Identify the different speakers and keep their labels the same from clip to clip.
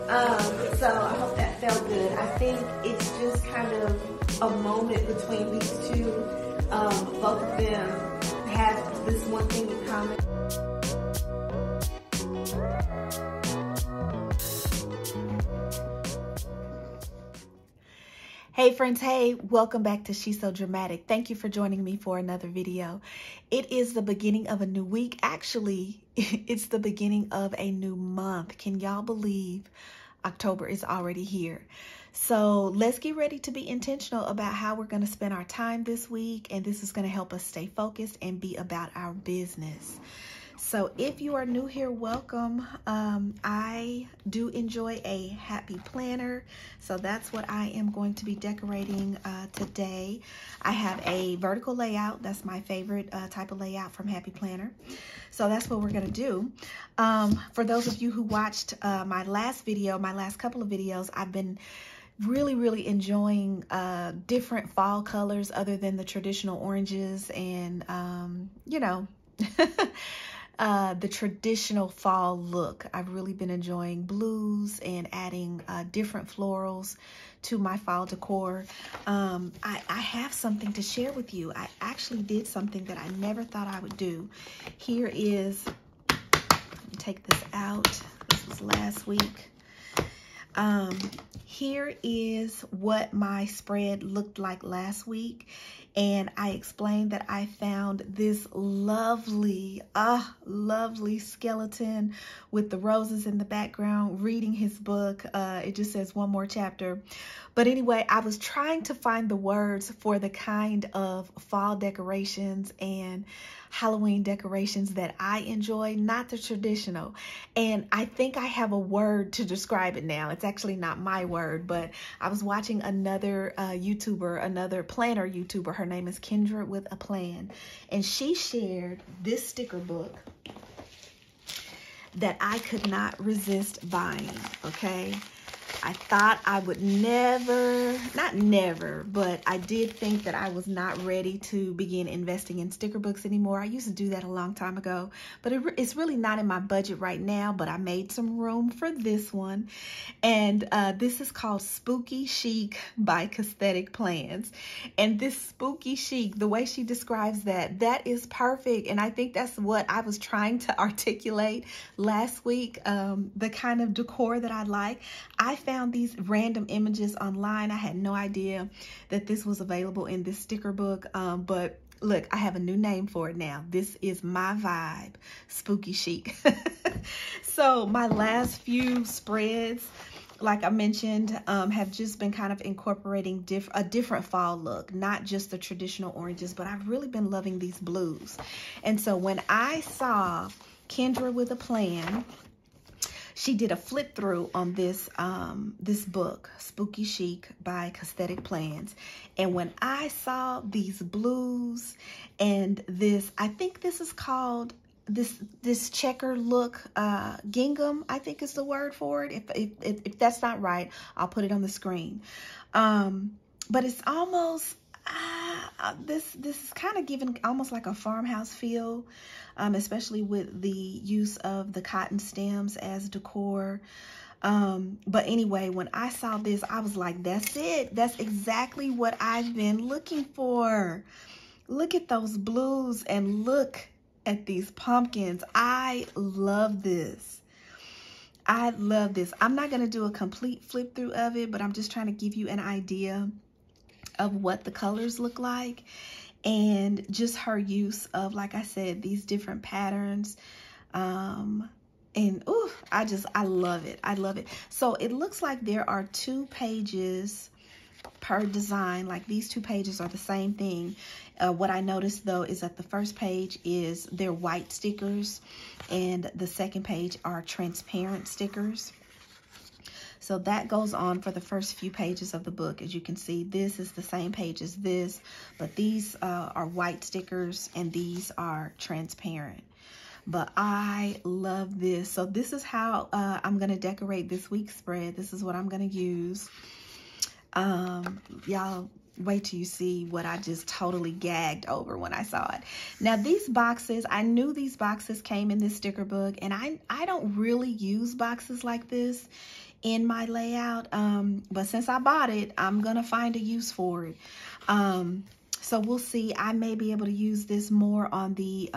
Speaker 1: So I hope that felt good. I think it's just kind of a moment between these two. Both of them have this one thing in common. Hey friends, hey, welcome back to SheSoDramatic. Thank you for joining me for another video. It is the beginning of a new week. Actually, it's the beginning of a new month. Can y'all believe October is already here? So let's get ready to be intentional about how we're going to spend our time this week. And this is going to help us stay focused and be about our business. So if you are new here, welcome. I do enjoy a happy planner. So that's what I am going to be decorating today. I have a vertical layout. That's my favorite type of layout from Happy Planner. So that's what we're going to do. For those of you who watched my last video, my last couple of videos, I've been really enjoying different fall colors other than the traditional oranges and, you know, the traditional fall look. I've really been enjoying blues and adding different florals to my fall decor. I have something to share with you. I actually did something that I never thought I would do. Here is, let me take this out. This was last week. Here is what my spread looked like last week. And I explained that I found this lovely skeleton with the roses in the background reading his book. It just says one more chapter. But anyway, I was trying to find the words for the kind of fall decorations and Halloween decorations that I enjoy, not the traditional. And I think I have a word to describe it now. It's actually not my word, but I was watching another YouTuber, another planner YouTuber. Her name is Kendra with a Plan. And she shared this sticker book that I could not resist buying, okay? I thought I would never, not never, but I did think that I was not ready to begin investing in sticker books anymore. I used to do that a long time ago, but it's really not in my budget right now, but I made some room for this one. And this is called Spooky Chic by Aesthetic Plans. And this Spooky Chic, the way she describes that is perfect. And I think that's what I was trying to articulate last week, the kind of decor that I like. I found these random images online. I had no idea that this was available in this sticker book, but look, I have a new name for it now. This is my vibe, Spooky Chic. So my last few spreads, like I mentioned, have just been kind of incorporating a different fall look, not just the traditional oranges, but I've really been loving these blues. And so when I saw Kendra with a Plan, she did a flip through on this this book, Spooky Chic by Aesthetic Plans. And when I saw these blues and this, I think this is called this checker look, gingham, I think is the word for it. If that's not right, I'll put it on the screen. But it's almost this is kind of giving almost like a farmhouse feel, especially with the use of the cotton stems as decor. But anyway, when I saw this, I was like, that's it. That's exactly what I've been looking for. Look at those blues and look at these pumpkins. I love this. I love this. I'm not going to do a complete flip through of it, but I'm just trying to give you an idea of what the colors look like and just her use of, like I said, these different patterns. And ooh, I love it. I love it. So it looks like there are 2 pages per design. Like these 2 pages are the same thing. What I noticed though is that the first page is they're white stickers and the second page are transparent stickers. So that goes on for the first few pages of the book. As you can see, this is the same page as this, but these are white stickers and these are transparent. But I love this. So this is how I'm going to decorate this week's spread. This is what I'm going to use. Y'all wait till you see what I just totally gagged over when I saw it. Now these boxes, I knew these boxes came in this sticker book, and I don't really use boxes like this in my layout. But since I bought it, I'm gonna find a use for it. So we'll see. I may be able to use this more on the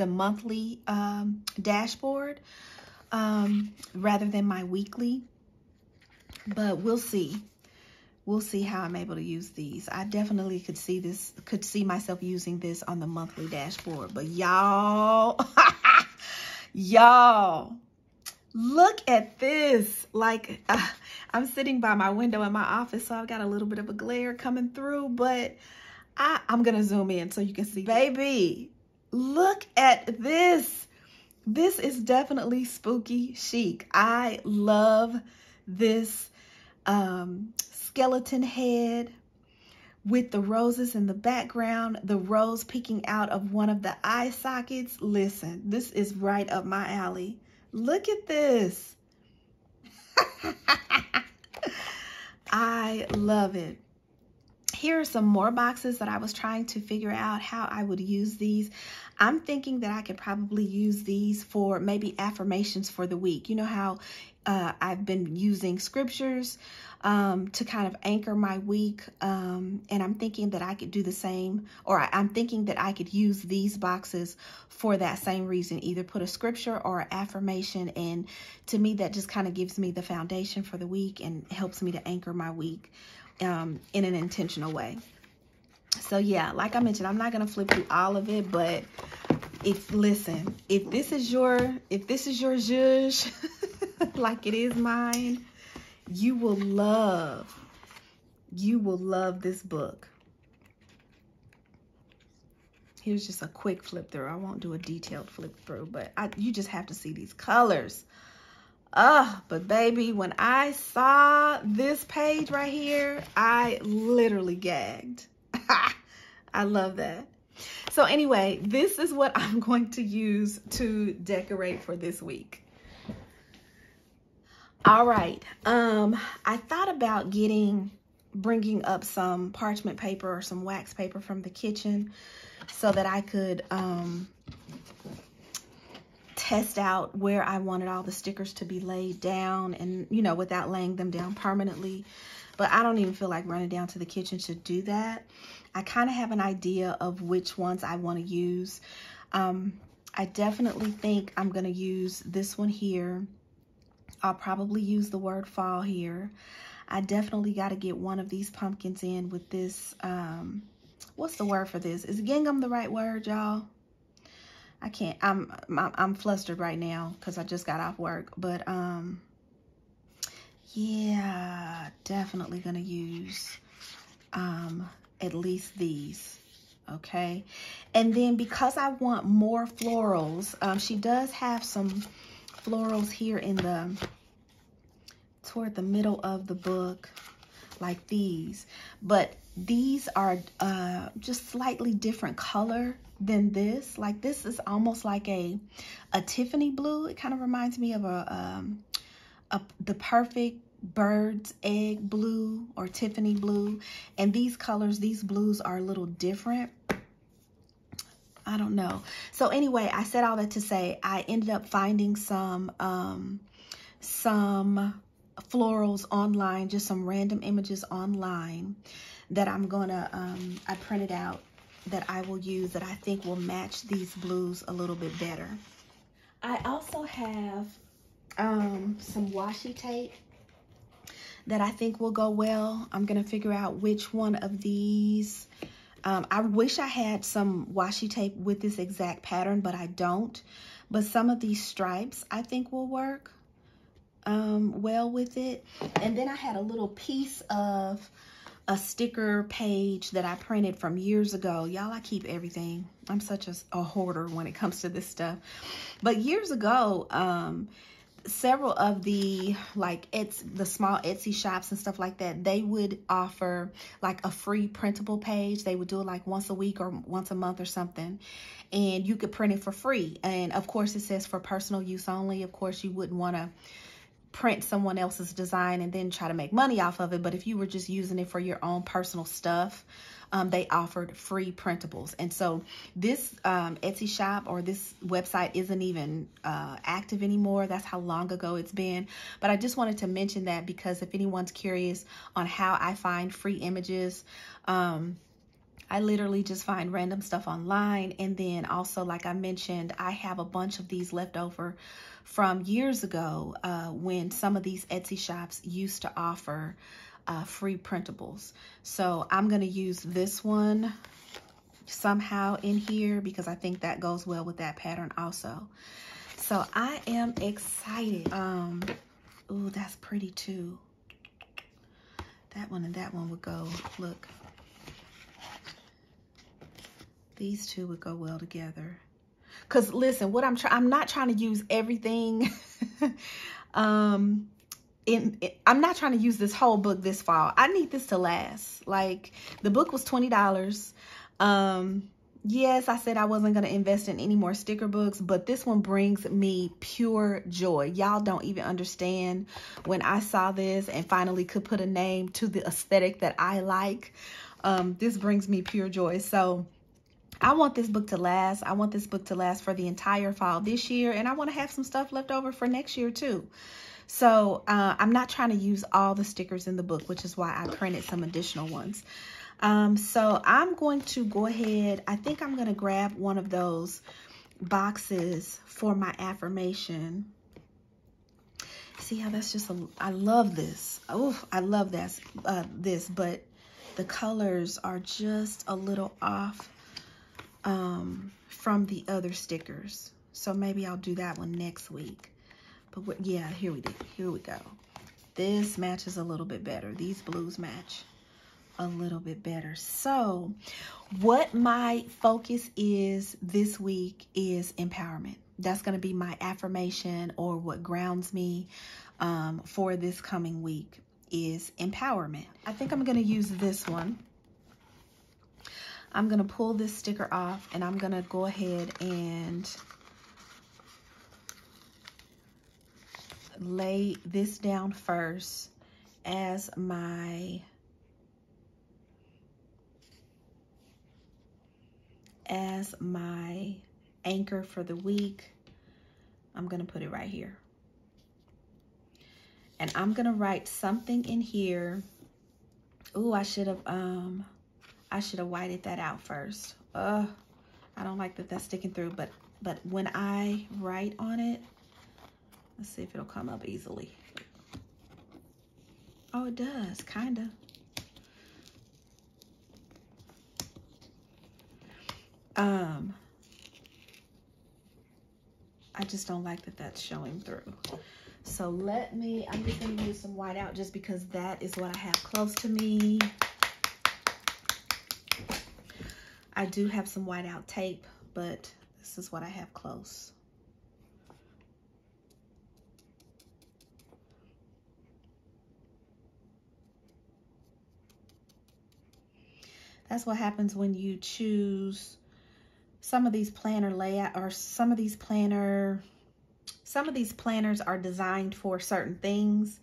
Speaker 1: monthly dashboard rather than my weekly. But we'll see. We'll see how I'm able to use these. I definitely could see myself using this on the monthly dashboard. But y'all, y'all, look at this. Like, I'm sitting by my window in my office, so I've got a little bit of a glare coming through, but I'm gonna zoom in so you can see. Baby, look at this. This is definitely spooky chic. I love this skeleton head with the roses in the background, the rose peeking out of one of the eye sockets. Listen, this is right up my alley. Look at this. I love it. Here are some more boxes that I was trying to figure out how I would use these. I'm thinking that I could probably use these for maybe affirmations for the week. You know how I've been using scriptures to kind of anchor my week. And I'm thinking that I could do the same, or I'm thinking that I could use these boxes for that same reason, either put a scripture or an affirmation. And to me, that just kind of gives me the foundation for the week and helps me to anchor my week in an intentional way. So yeah, like I mentioned, I'm not going to flip through all of it, but listen, if this is your zhuzh, like it is mine, you will love this book. Here's just a quick flip through. I won't do a detailed flip through, but you just have to see these colors. But baby, when I saw this page right here, I literally gagged. I love that. So anyway, this is what I'm going to use to decorate for this week. All right. I thought about bringing up some parchment paper or some wax paper from the kitchen so that I could test out where I wanted all the stickers to be laid down, and, you know, without laying them down permanently. But I don't even feel like running down to the kitchen to do that. I kind of have an idea of which ones I want to use. I definitely think I'm going to use this one here. I'll probably use the word fall here. I definitely got to get one of these pumpkins in with this. What's the word for this? Is gingham the right word, y'all? I can't. I'm flustered right now because I just got off work. But yeah, definitely gonna use at least these. Okay, and then because I want more florals, she does have some florals here in toward the middle of the book, like these, but these are just slightly different color than this. Like this is almost like a Tiffany blue. It kind of reminds me of the perfect bird's egg blue or Tiffany blue. And these colors, these blues are a little different. I don't know. So anyway, I said all that to say I ended up finding some florals online, just some random images online that I'm gonna I printed out that I will use, that I think will match these blues a little bit better. I also have some washi tape that I think will go well. I'm gonna figure out which one of these. I wish I had some washi tape with this exact pattern, but I don't. But some of these stripes I think will work well with it. And then I had a little piece of a sticker page that I printed from years ago. Y'all, I keep everything. I'm such a hoarder when it comes to this stuff. But years ago, several of the the small Etsy shops and stuff like that, they would offer like a free printable page. They would do it like once a week or once a month or something, and you could print it for free. And of course it says for personal use only. Of course you wouldn't want to print someone else's design and then try to make money off of it. But if you were just using it for your own personal stuff, they offered free printables. And so this Etsy shop or this website isn't even active anymore. That's how long ago it's been. But I just wanted to mention that because if anyone's curious on how I find free images, I literally just find random stuff online. And then also, like I mentioned, I have a bunch of these left over from years ago when some of these Etsy shops used to offer free printables. So I'm going to use this one somehow in here because I think that goes well with that pattern also. So I am excited. Oh, that's pretty too. That one and that one would go, look. These two would go well together. Cause listen, what I'm not trying to use everything. I'm not trying to use this whole book this fall. I need this to last. Like the book was $20. Yes, I said I wasn't going to invest in any more sticker books, but this one brings me pure joy. Y'all don't even understand when I saw this and finally could put a name to the aesthetic that I like. This brings me pure joy. So I want this book to last. I want this book to last for the entire fall this year. And I want to have some stuff left over for next year too. So I'm not trying to use all the stickers in the book, which is why I printed some additional ones. So I'm going to go ahead. I think I'm going to grab one of those boxes for my affirmation. See how that's just, I love this. Oh, I love this, but the colors are just a little off from the other stickers. So maybe I'll do that one next week. But yeah, here we go. This matches a little bit better. These blues match a little bit better. So what my focus is this week is empowerment. That's going to be my affirmation, or what grounds me for this coming week is empowerment. I think I'm going to use this one. I'm going to pull this sticker off and I'm going to go ahead and lay this down first as my anchor for the week. I'm going to put it right here. And I'm going to write something in here. Ooh, I should have whited that out first. I don't like that that's sticking through, but when I write on it, let's see if it'll come up easily. Oh, it does, kind of. I just don't like that that's showing through. So I'm just going to use some white out just because that is what I have close to me. I do have some white out tape, but this is what I have close. That's what happens when you choose some of these planner layout, or some of these planners are designed for certain things.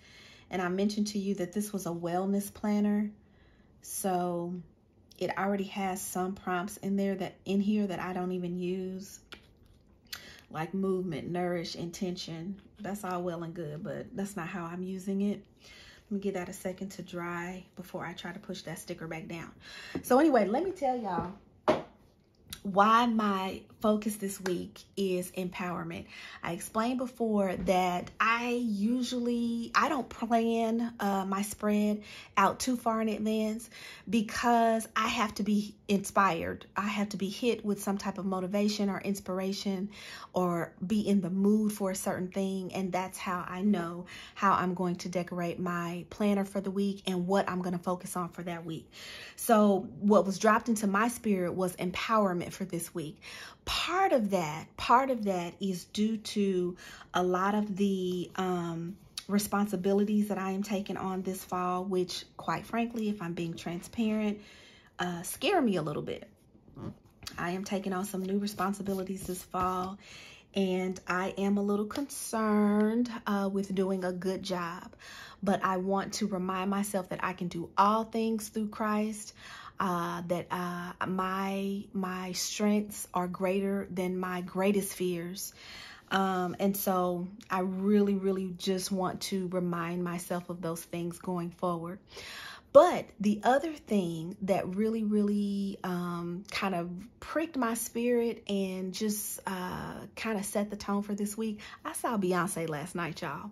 Speaker 1: And I mentioned to you that this was a wellness planner. So it already has some prompts in there in here that I don't even use, like movement, nourish, intention. That's all well and good, but that's not how I'm using it. Let me give that a second to dry before I try to push that sticker back down. So anyway, let me tell y'all why my focus this week is empowerment. I explained before that I don't plan my spread out too far in advance because I have to be inspired. I have to be hit with some type of motivation or inspiration or be in the mood for a certain thing. And that's how I know how I'm going to decorate my planner for the week and what I'm going to focus on for that week. So what was dropped into my spirit was empowerment for this week. Part of that is due to a lot of the responsibilities that I am taking on this fall, which quite frankly, if I'm being transparent, scare me a little bit. I am taking on some new responsibilities this fall, and I am a little concerned with doing a good job. But I want to remind myself that I can do all things through Christ. my strengths are greater than my greatest fears. And so I really, really just want to remind myself of those things going forward. But the other thing that really, really kind of pricked my spirit and just kind of set the tone for this week, I saw Beyonce last night, y'all.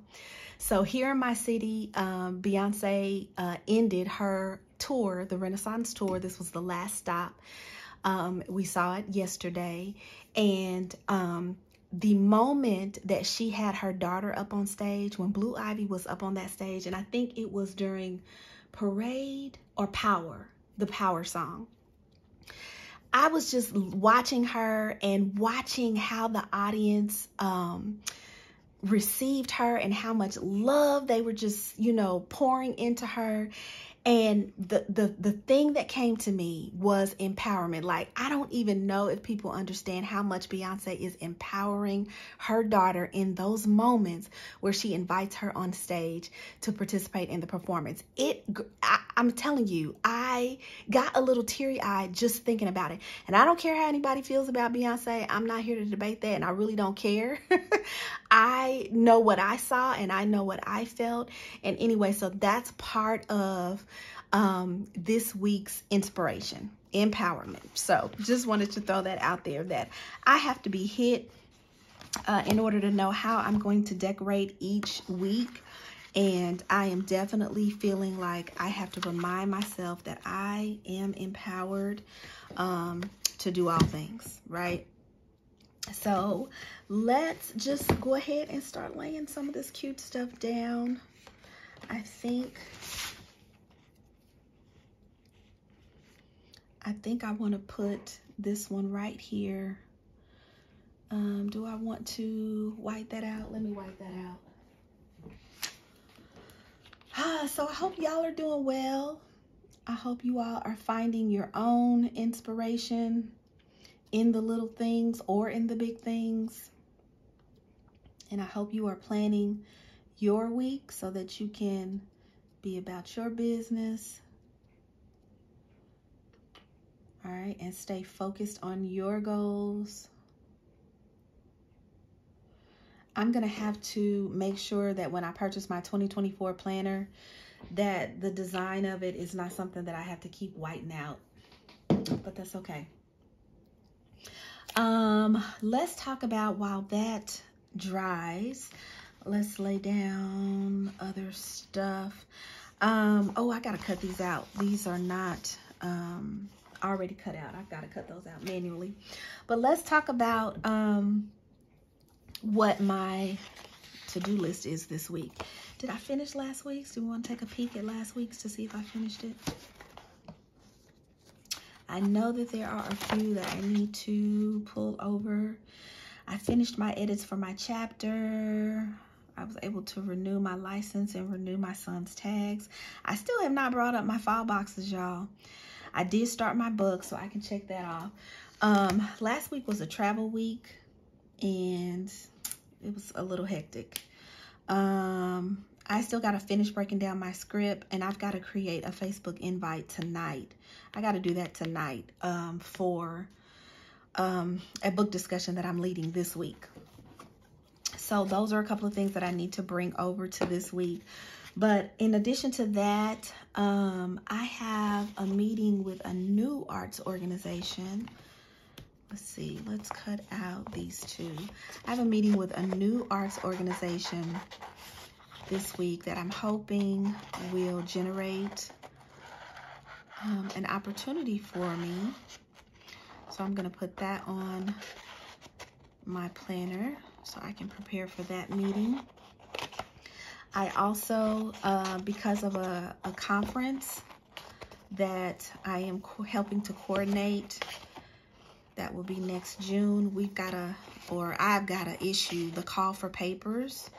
Speaker 1: So here in my city, Beyonce ended her tour, the Renaissance tour. This was the last stop. We saw it yesterday. And the moment that she had her daughter up on stage, when Blue Ivy was up on that stage, and I think it was during Parade or Power, the Power song. I was just watching her and watching how the audience received her and how much love they were just, you know, pouring into her. And the thing that came to me was empowerment. Like, I don't even know if people understand how much Beyonce is empowering her daughter in those moments where she invites her on stage to participate in the performance. I'm telling you, I got a little teary-eyed just thinking about it. And I don't care how anybody feels about Beyonce. I'm not here to debate that, and I really don't care. I know what I saw, and I know what I felt. And anyway, so that's part of this week's inspiration, empowerment. So just wanted to throw that out there, that I have to be hit in order to know how I'm going to decorate each week. And I am definitely feeling like I have to remind myself that I am empowered to do all things, right? So let's just go ahead and start laying some of this cute stuff down. I think I want to put this one right here. Do I want to white that out? Let me white that out. So I hope y'all are doing well. I hope you all are finding your own inspiration in the little things or in the big things. And I hope you are planning your week so that you can be about your business. All right, and stay focused on your goals. I'm going to have to make sure that when I purchase my 2024 planner, that the design of it is not something that I have to keep whiting out. But that's okay. Let's talk about, while that dries, let's lay down other stuff. Oh, I got to cut these out. These are not already cut out. I've got to cut those out manually. But let's talk about what my to-do list is this week. Did I finish last week's? Do we want to take a peek at last week's to see if I finished it? I know that there are a few that I need to pull over. I finished my edits for my chapter. I was able to renew my license and renew my son's tags. I still have not brought up my file boxes, y'all. I did start my book, so I can check that off. Last week was a travel week, and it was a little hectic. I still got to finish breaking down my script, and I've got to create a Facebook invite tonight. I got to do that tonight for a book discussion that I'm leading this week. So those are a couple of things that I need to bring over to this week. But in addition to that, I have a meeting with a new arts organization. Let's see, let's cut out these two. I have a meeting with a new arts organization this week that I'm hoping will generate an opportunity for me. So I'm going to put that on my planner so I can prepare for that meeting. I also, because of a conference that I am helping to coordinate, that will be next June, I've got to issue the call for papers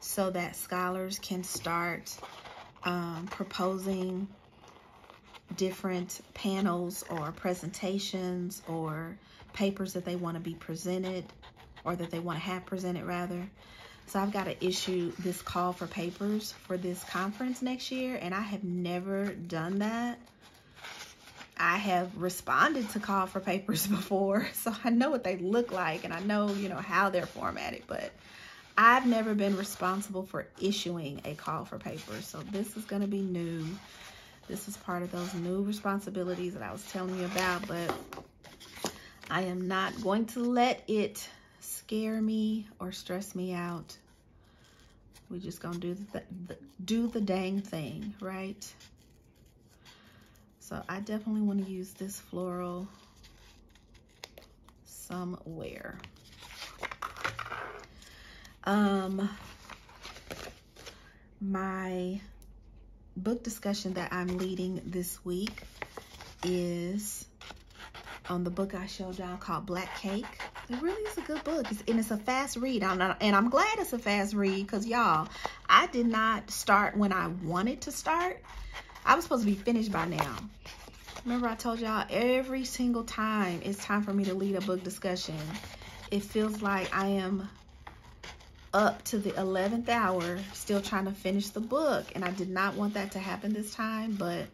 Speaker 1: so that scholars can start proposing different panels or presentations or papers that they want to be presented, or that they want to have presented rather. So I've got to issue this call for papers for this conference next year, and I have never done that. I have responded to call for papers before, so I know what they look like, and I know, you know, how they're formatted, but I've never been responsible for issuing a call for papers. So this is going to be new. This is part of those new responsibilities that I was telling you about, but I am not going to let it scare me or stress me out. We're just going to do the dang thing, right? So I definitely want to use this floral somewhere. My book discussion that I'm leading this week is on the book I showed y'all called Black Cake. It really is a good book, and it's a fast read. And I'm glad it's a fast read, because y'all, I did not start when I wanted to start. I was supposed to be finished by now. Remember I told y'all, every single time it's time for me to lead a book discussion, it feels like I am up to the 11th hour still trying to finish the book, and I did not want that to happen this time, but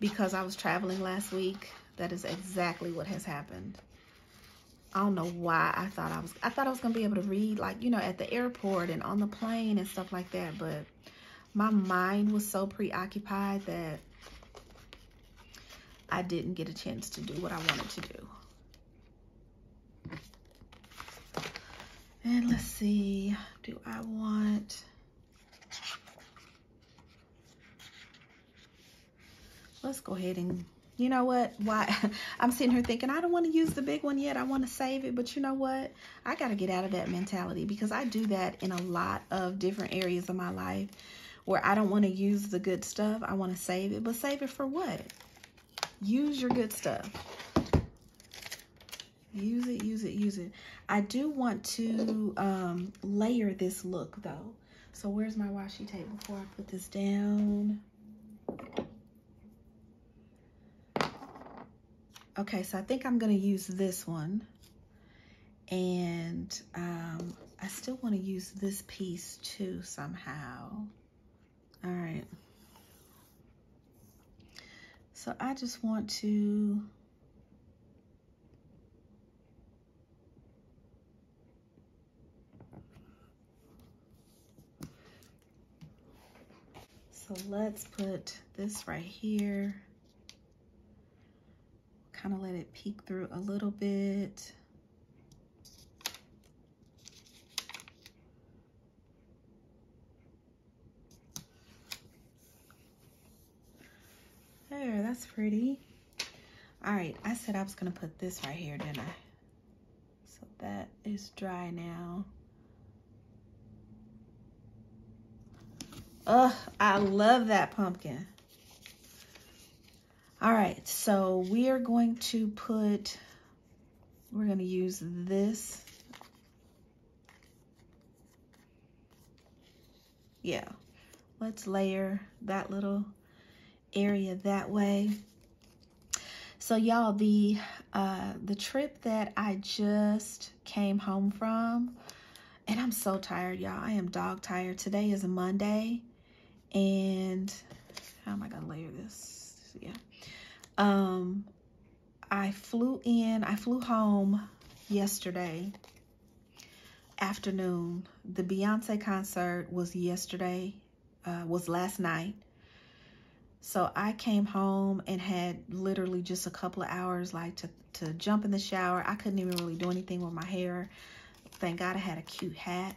Speaker 1: because I was traveling last week, that is exactly what has happened. I don't know why I thought I was gonna be able to read, like, you know, at the airport and on the plane and stuff like that, but my mind was so preoccupied that I didn't get a chance to do what I wanted to do. And let's see, do I want, let's go ahead and, you know what, why I'm sitting here thinking I don't want to use the big one yet, I want to save it, but you know what, I got to get out of that mentality, because I do that in a lot of different areas of my life where I don't want to use the good stuff, I want to save it, but save it for what? Use your good stuff. Use it, use it, use it. I do want to layer this look though. So where's my washi tape before I put this down? Okay, so I think I'm gonna use this one. And I still want to use this piece too somehow. All right. So I just want to let's put this right here. Kind of let it peek through a little bit. There, that's pretty. All right, I said I was gonna put this right here, didn't I? So that is dry now. Oh, I love that pumpkin. All right, so we are going to we're gonna use this. Yeah, let's layer that little area that way. So y'all, the trip that I just came home from, and I'm so tired, y'all. I am dog tired. Today is a Monday, and how am I gonna layer this? Yeah. I flew home yesterday afternoon. The Beyonce concert was was last night. So I came home and had literally just a couple of hours like to jump in the shower. I couldn't even really do anything with my hair. Thank God I had a cute hat.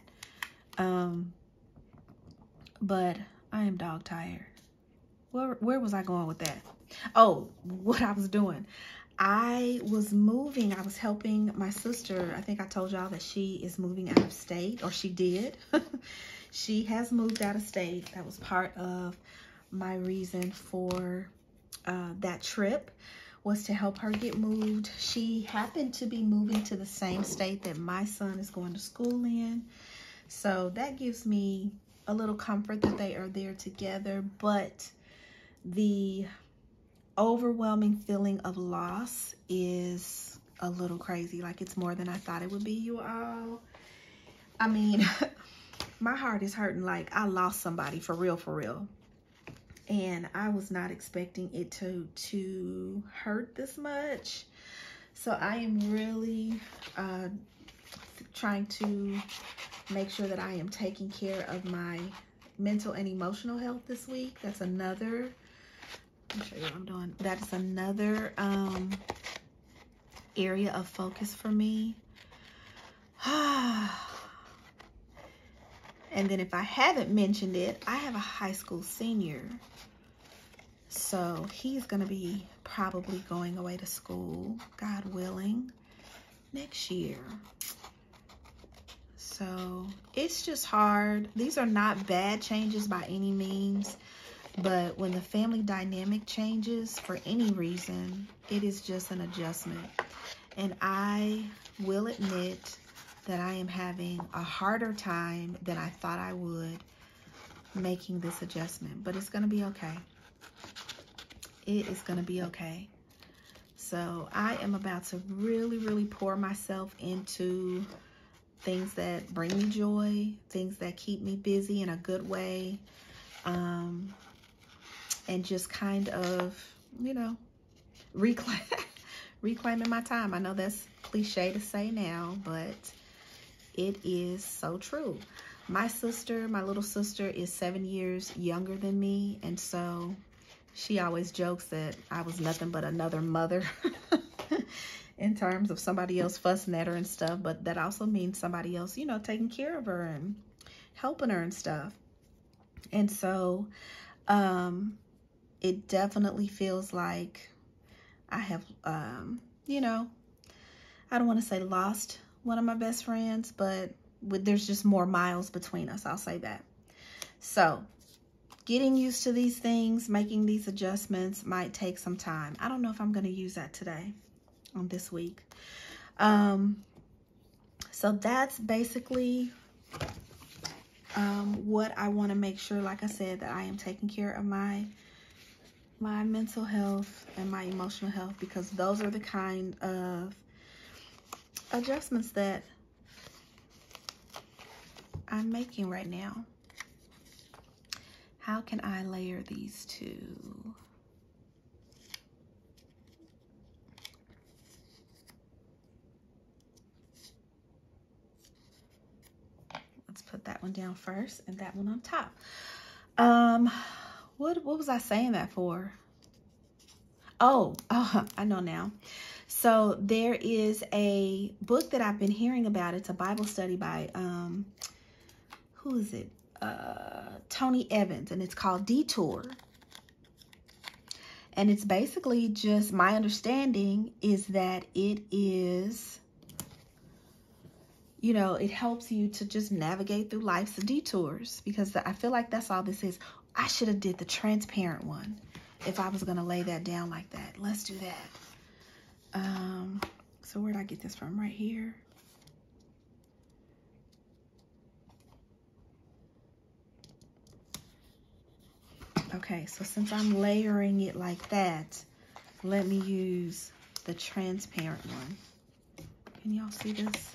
Speaker 1: But I am dog tired. Where was I going with that? Oh, what I was doing. I was moving. I was helping my sister. I think I told y'all that she is moving out of state, or she did. She has moved out of state. That was part of my reason for that trip, was to help her get moved. She happened to be moving to the same state that my son is going to school in. So that gives me a little comfort that they are there together, but the overwhelming feeling of loss is a little crazy. Like, it's more than I thought it would be, you all. I mean, my heart is hurting like I lost somebody for real, for real. and I was not expecting it to hurt this much. So I am really trying to make sure that I am taking care of my mental and emotional health this week. That's another, let me show you what I'm doing. That is another area of focus for me. And then if I haven't mentioned it, I have a high school senior. So he's going to be probably going away to school, God willing, next year. So it's just hard. These are not bad changes by any means, but when the family dynamic changes for any reason, it is just an adjustment. And I will admit that I am having a harder time than I thought I would making this adjustment, but it's going to be okay. It is going to be okay. So I am about to really, really pour myself into things that bring me joy, things that keep me busy in a good way, and just kind of, you know, reclaiming my time. I know that's cliche to say now, but it is so true. My sister, my little sister, is 7 years younger than me, and so she always jokes that I was nothing but another mother in terms of somebody else fussing at her and stuff, but that also means somebody else, you know, taking care of her and helping her and stuff. And so it definitely feels like I have, you know, I don't want to say lost one of my best friends, but there's just more miles between us. I'll say that. So getting used to these things, making these adjustments might take some time. I don't know if I'm going to use that today on this week. So that's basically what I want to make sure, like I said, that I am taking care of my mental health and my emotional health, because those are the kind of adjustments that I'm making right now. How can I layer these two? Let's put that one down first and that one on top. What was I saying that for? Oh, I know now. So there is a book that I've been hearing about. It's a Bible study by, who is it? Tony Evans, and it's called Detour. And it's basically just, my understanding is that it is, you know, it helps you to just navigate through life's detours, because I feel like that's all this is. I should have did the transparent one if I was going to lay that down like that. Let's do that. So where did I get this from? Right here. Okay, so since I'm layering it like that, let me use the transparent one. Can y'all see this?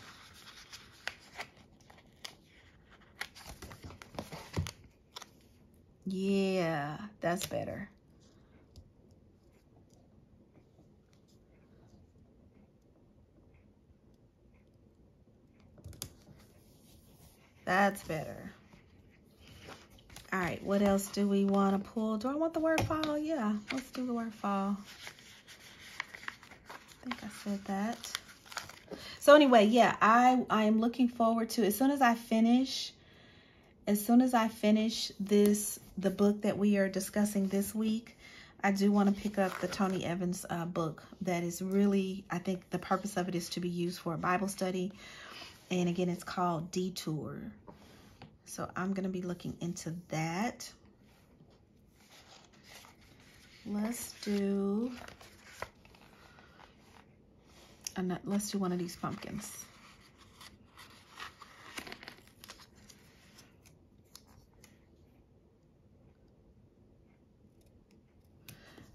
Speaker 1: Yeah, that's better. That's better. All right, what else do we want to pull? Do I want the word fall? Yeah, let's do the word fall. I think I said that. So anyway, yeah, I am looking forward to, as soon as I finish this, the book that we are discussing this week, I do want to pick up the Tony Evans book. That is really, I think the purpose of it is to be used for a Bible study. And again, it's called Detour. So I'm going to be looking into that. Let's do one of these pumpkins.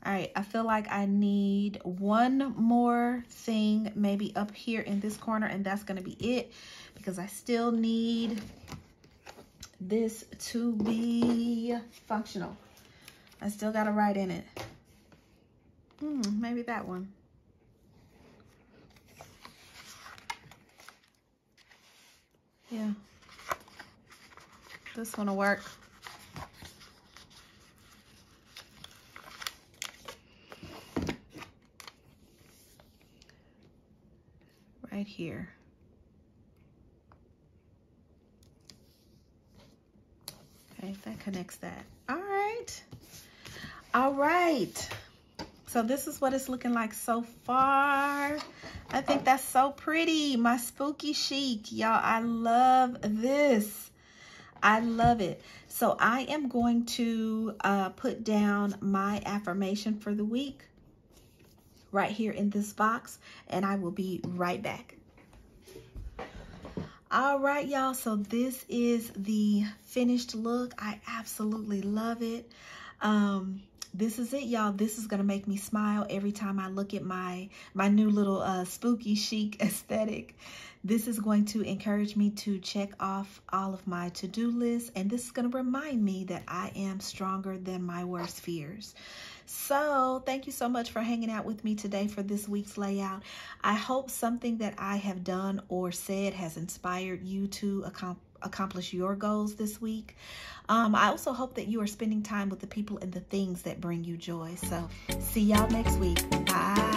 Speaker 1: All right, I feel like I need one more thing maybe up here in this corner, and that's going to be it, because I still need this to be functional. I still got to write in it. Maybe that one. Yeah. This one will work. Right here. Okay, that connects that. All right. All right. So this is what it's looking like so far. I think that's so pretty. My spooky chic, y'all. I love this. I love it. So I am going to put down my affirmation for the week right here in this box, and I will be right back. All right, y'all. So this is the finished look. I absolutely love it. This is it, y'all. This is gonna make me smile every time I look at my new little spooky chic aesthetic. This is going to encourage me to check off all of my to-do lists, and this is gonna remind me that I am stronger than my worst fears. So thank you so much for hanging out with me today for this week's layout. I hope something that I have done or said has inspired you to accomplish your goals this week. I also hope that you are spending time with the people and the things that bring you joy. So see y'all next week. Bye.